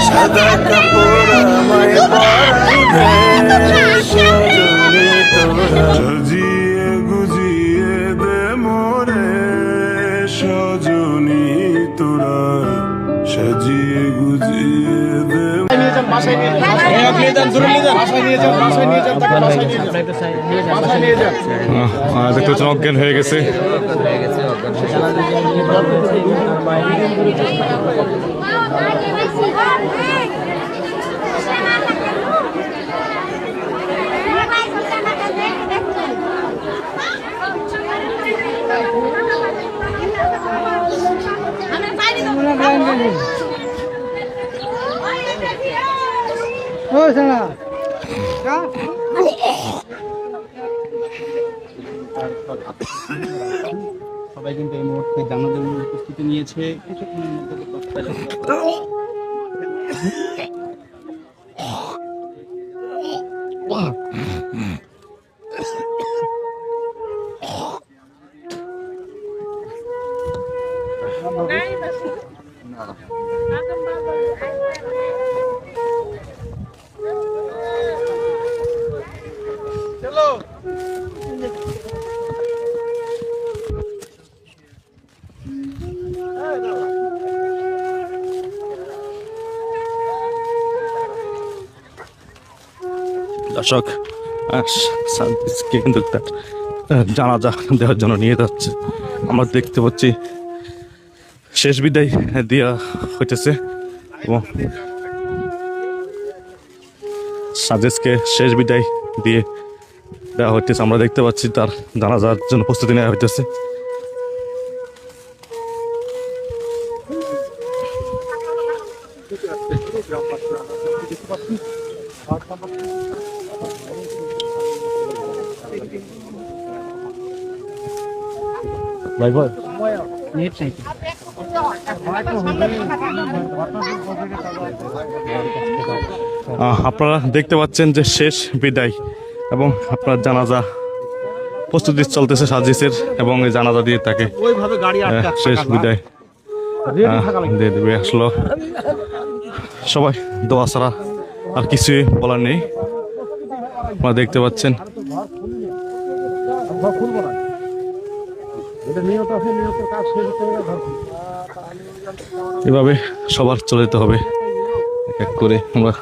সাদা কাপড় আমায় পরাইবে সজনী তোরা সাজিয়ে গুজিয়ে দে মোরে সজনী তোরা সাজিয়ে গুজিয়ে দে দেখতে অজ্ঞান হয়ে গেছে। সবাই কিন্তু এই মুহূর্তে জানাজার উপস্থিতি নিয়েছে। কিছুক্ষণের মধ্যে দর্শক কিন্তু তার জানাজা দেওয়ার জন্য নিয়ে যাচ্ছে। আমরা দেখতে পাচ্ছি শেষ বিদায় দেওয়া হইতেছে এবং সাজেদকে শেষ বিদায় দিয়ে দেওয়া হইতেছে। আমরা দেখতে পাচ্ছি তার জানাজার জন্য প্রস্তুতি নেওয়া হইতেছে। আপনারা দেখতে পাচ্ছেন যে শেষ বিদায় এবং আপনার জানাজা প্রস্তুতি চলতেছে সাজিসের এবং এই জানাজা দিয়ে তাকে শেষ বিদায় দিয়ে দেবে। আসলো সবাই দোয়া ছাড়া আর কিছুই বলার নেই। আপনারা দেখতে পাচ্ছেন এভাবে সবার চলে যেতে হবে এক এক করে। আমরা